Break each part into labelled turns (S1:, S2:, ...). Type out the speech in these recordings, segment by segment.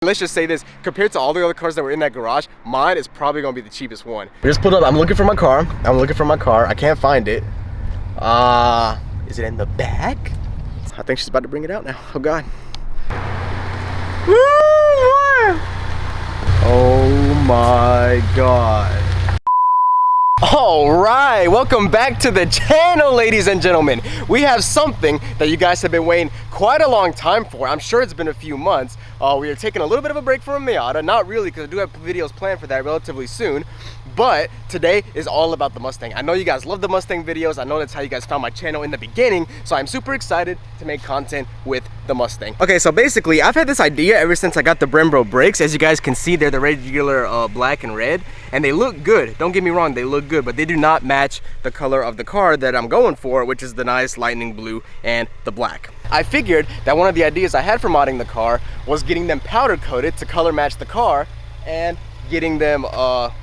S1: Let's just say this, compared to all the other cars that were in that garage, mine is probably gonna be the cheapest one. We just pulled up, I'm looking for my car. I can't find it. Is it in the back? I think she's about to bring it out now. Oh God. Oh my God. All right, welcome back to the channel, ladies and gentlemen. We have something that you guys have been waiting quite a long time for. I'm sure it's been a few months. We are taking a little bit of a break from Miata. Not really, because I do have videos planned for that relatively soon. But today is all about the Mustang. I know you guys love the Mustang videos. I know that's how you guys found my channel in the beginning. So I'm super excited to make content with the Mustang. Okay, so basically, I've had this idea ever since I got the Brembo brakes. As you guys can see, they're the regular black and red. And they look good. Don't get me wrong, they look good. But they do not match the color of the car that I'm going for, which is the nice lightning blue and the black. I figured that one of the ideas I had for modding the car was getting them powder coated to color match the car and getting them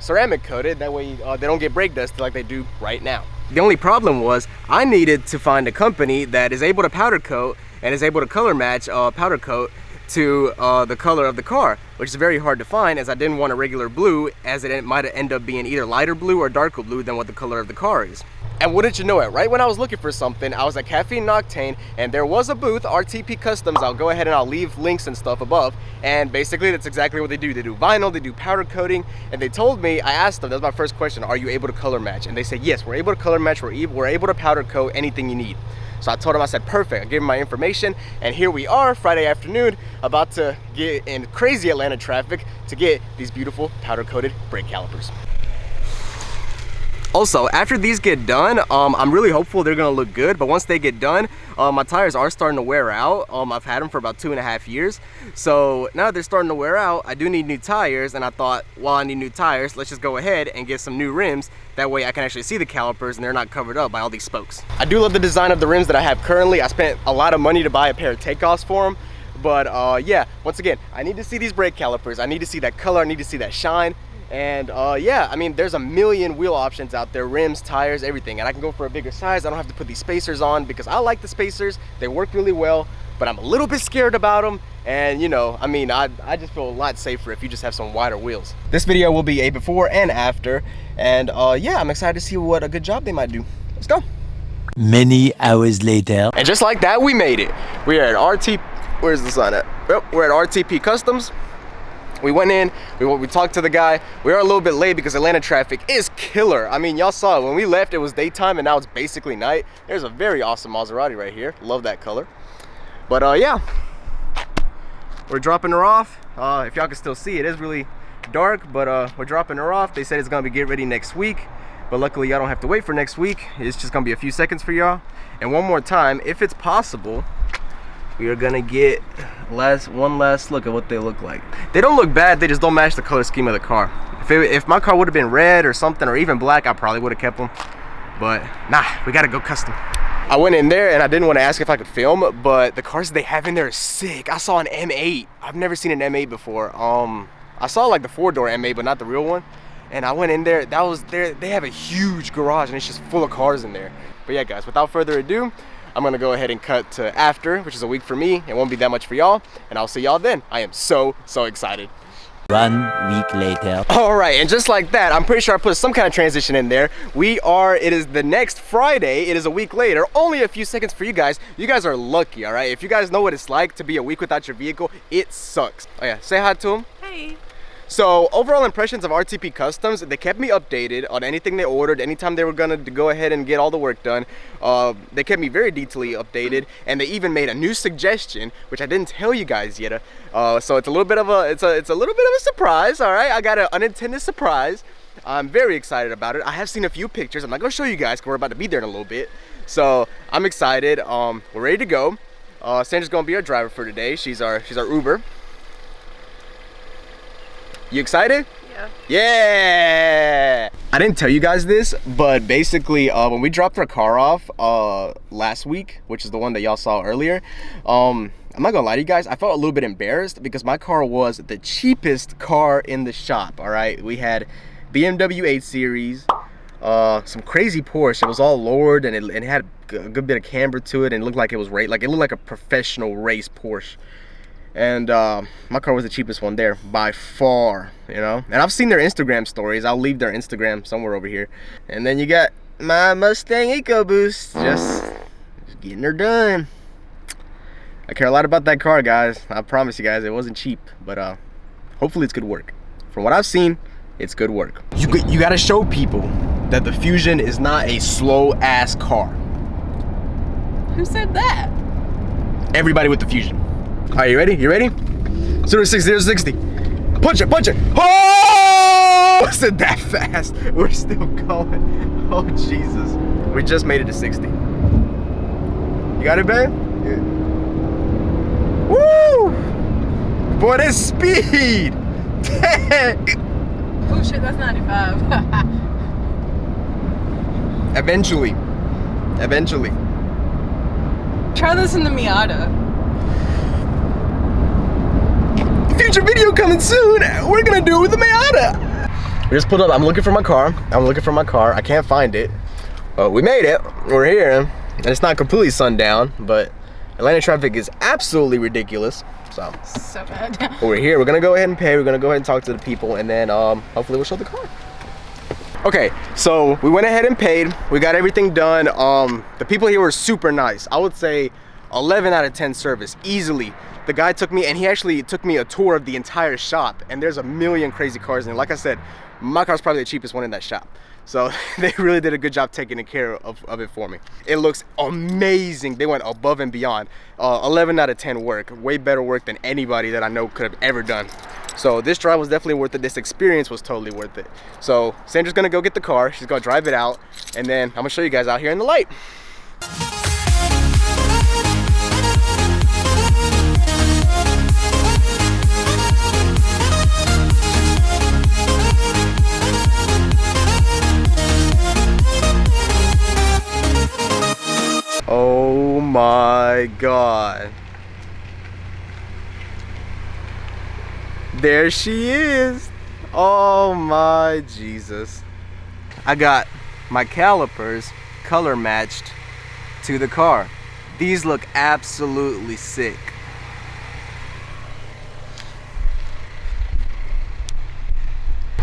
S1: ceramic coated. That way they don't get brake dust like they do right now. The only problem was I needed to find a company that is able to powder coat and is able to color match powder coat to the color of the car, which is very hard to find, as I didn't want a regular blue, as it might end up being either lighter blue or darker blue than what the color of the car is. And wouldn't you know it, right when I was looking for something, I was at Caffeine and Octane, and there was a booth, RTP Customs. I'll go ahead and I'll leave links and stuff above. And basically, that's exactly what they do. They do vinyl, they do powder coating, and they told me, I asked them, that was my first question, are you able to color match? And they said, yes, we're able to color match, we're able to powder coat anything you need. So I told them, I said, perfect. I gave them my information, and here we are, Friday afternoon, about to get in crazy Atlanta traffic to get these beautiful powder-coated brake calipers. Also, after these get done, I'm really hopeful they're gonna look good, but once they get done, my tires are starting to wear out. I've had them for about 2.5 years. So now they're starting to wear out, I do need new tires, and I thought, while I need new tires, let's just go ahead and get some new rims. That way I can actually see the calipers and they're not covered up by all these spokes. I do love the design of the rims that I have currently. I spent a lot of money to buy a pair of takeoffs for them. But yeah, once again, I need to see these brake calipers. I need to see that color, I need to see that shine. And yeah, I mean, there's a million wheel options out there, rims, tires, everything. And I can go for a bigger size. I don't have to put these spacers on because I like the spacers. They work really well, but I'm a little bit scared about them. And you know, I mean, I just feel a lot safer if you just have some wider wheels. This video will be a before and after. And yeah, I'm excited to see what a good job they might do. Let's go.
S2: Many hours later.
S1: And just like that, we made it. We are at where's the sign at? Yep, we're at RTP Customs. We went in, we talked to the guy. We are a little bit late because Atlanta traffic is killer. I mean, y'all saw it. When we left, it was daytime and now it's basically night. There's a very awesome Maserati right here. Love that color. But yeah, we're dropping her off. If y'all can still see, it is really dark, but we're dropping her off. They said it's gonna be get ready next week, but luckily y'all don't have to wait for next week. It's just gonna be a few seconds for y'all. And one more time, if it's possible, we are gonna get one last look at what they look like. They don't look bad, they just don't match the color scheme of the car. If my car would have been red or something, or even black, I probably would have kept them. But nah, we gotta go custom. I went in there and I didn't want to ask if I could film, but the cars they have in there are sick. I saw an M8. I've never seen an M8 before. I saw like the 4-door M8, but not the real one. And I went in there, they have a huge garage and it's just full of cars in there. But yeah guys, without further ado, I'm gonna go ahead and cut to after, which is a week for me. It won't be that much for y'all, and I'll see y'all then. I am so excited.
S2: 1 week later.
S1: All right, and just like that, I'm pretty sure I put some kind of transition in there. It is the next Friday. It is a week later, only a few seconds for you guys. You guys are lucky, all right? If you guys know what it's like to be a week without your vehicle, it sucks. Oh yeah, say hi to him.
S3: Hey.
S1: So overall impressions of RTP Customs, they kept me updated on anything they ordered, anytime they were gonna go ahead and get all the work done. They kept me very detailedly updated, and they even made a new suggestion, which I didn't tell you guys yet. So it's a little bit of a surprise, all right? I got an unintended surprise. I'm very excited about it. I have seen a few pictures. I'm not gonna show you guys because we're about to be there in a little bit. So I'm excited. We're ready to go. Sandra's gonna be our driver for today. She's our Uber. You excited?
S3: Yeah.
S1: Yeah! I didn't tell you guys this, but basically when we dropped our car off last week, which is the one that y'all saw earlier, I'm not gonna lie to you guys, I felt a little bit embarrassed because my car was the cheapest car in the shop, all right? We had BMW 8 Series, some crazy Porsche. It was all lowered and it had a good bit of camber to it and it looked like it was it looked like a professional race Porsche. And my car was the cheapest one there by far, you know. And I've seen their Instagram stories. I'll leave their Instagram somewhere over here. And then you got my Mustang EcoBoost, just getting her done. I care a lot about that car, guys. I promise you guys, it wasn't cheap, but hopefully it's good work. From what I've seen, it's good work. You gotta show people that the Fusion is not a slow ass car.
S3: Who said that?
S1: Everybody with the Fusion. All right, you ready? You ready? 0 to 60, 0 to 60. Punch it, punch it. Oh! Was it that fast? We're still going. Oh, Jesus. We just made it to 60. You got it, babe? Yeah. Woo! Boy, this speed!
S3: Oh shit, that's 95.
S1: Eventually. Eventually.
S3: Try this in the Miata.
S1: Future video coming soon. We're gonna do it with the Miata. We just pulled up. I'm looking for my car. I can't find it. We made it. We're here. And it's not completely sundown, but Atlanta traffic is absolutely ridiculous. So
S3: bad.
S1: But we're here. We're gonna go ahead and pay. We're gonna go ahead and talk to the people, and then hopefully we'll show the car. Okay, so we went ahead and paid. We got everything done. The people here were super nice. I would say 11 out of 10 service, easily. The guy took me, and he actually took me a tour of the entire shop, and there's a million crazy cars in it. Like I said, my car's probably the cheapest one in that shop. So they really did a good job taking care of it for me. It looks amazing. They went above and beyond. 11 out of 10 work. Way better work than anybody that I know could have ever done. So this drive was definitely worth it. This experience was totally worth it. So Sandra's gonna go get the car. She's gonna drive it out, and then I'm gonna show you guys out here in the light. Oh my God. There she is. Oh my Jesus. I got my calipers color matched to the car. These look absolutely sick.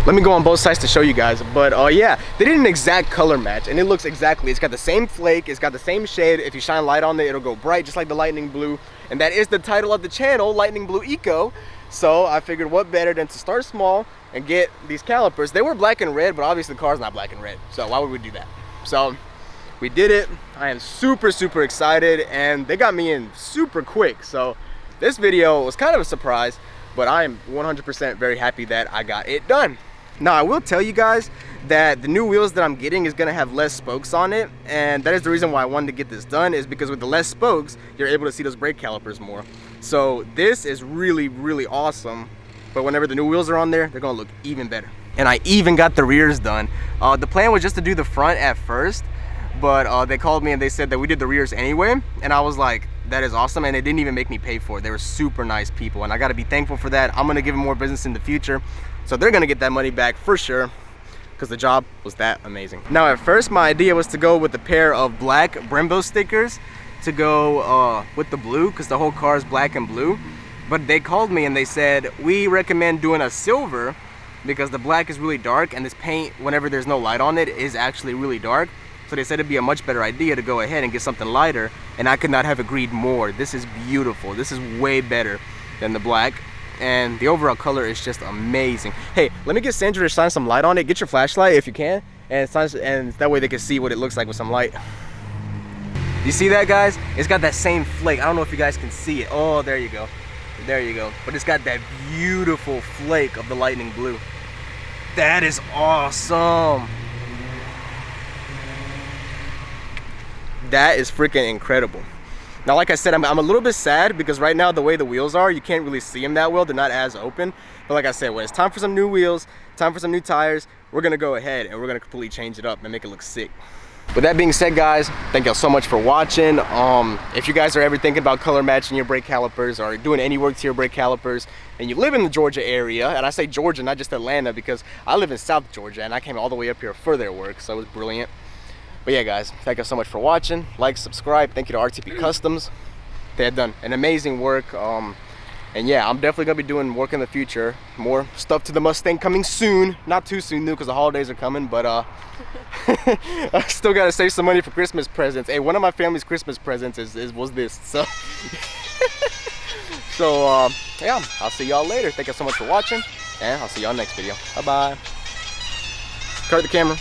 S1: Let me go on both sides to show you guys, but yeah, they did an exact color match, and it looks exactly, it's got the same flake, it's got the same shade. If you shine light on it, it'll go bright, just like the lightning blue, and that is the title of the channel, Lightning Blue Eco. So I figured what better than to start small and get these calipers. They were black and red, but obviously the car's not black and red, so why would we do that? So we did it. I am super excited, and they got me in super quick, so this video was kind of a surprise, but I am 100% very happy that I got it done. Now, I will tell you guys that the new wheels that I'm getting is gonna have less spokes on it, and that is the reason why I wanted to get this done, is because with the less spokes, you're able to see those brake calipers more. So this is really awesome, but whenever the new wheels are on there, they're gonna look even better. And I even got the rears done. The plan was just to do the front at first, but they called me and they said that we did the rears anyway, and I was like, that is awesome, and they didn't even make me pay for it. They were super nice people, and I gotta be thankful for that. I'm gonna give them more business in the future, so they're gonna get that money back for sure, because the job was that amazing. Now, at first, my idea was to go with a pair of black Brembo stickers to go with the blue, because the whole car is black and blue. But they called me and they said, we recommend doing a silver because the black is really dark, and this paint, whenever there's no light on it, is actually really dark. So they said it'd be a much better idea to go ahead and get something lighter, and I could not have agreed more. This is beautiful. This is way better than the black, and the overall color is just amazing. Hey, let me get Sandra to shine some light on it. Get your flashlight if you can, and that way they can see what it looks like with some light. You see that, guys? It's got that same flake. I don't know if you guys can see it. Oh, there you go. There you go. But it's got that beautiful flake of the lightning blue. That is awesome. That is freaking incredible. Now, like I said, I'm a little bit sad because right now the way the wheels are, you can't really see them that well. They're not as open. But like I said, when it's time for some new wheels, time for some new tires, we're gonna go ahead and we're gonna completely change it up and make it look sick. With that being said, guys, thank y'all so much for watching. If you guys are ever thinking about color matching your brake calipers or doing any work to your brake calipers, and you live in the Georgia area, and I say Georgia, not just Atlanta, because I live in South Georgia and I came all the way up here for their work, so it was brilliant. But yeah, guys, thank you so much for watching. Like, subscribe. Thank you to RTP Customs. They had done an amazing work. And yeah, I'm definitely gonna be doing work in the future. More stuff to the Mustang coming soon. Not too soon, though, because the holidays are coming. But I still gotta save some money for Christmas presents. Hey, one of my family's Christmas presents was this. So, yeah, I'll see y'all later. Thank you so much for watching, and I'll see y'all next video. Bye bye. Cut the camera.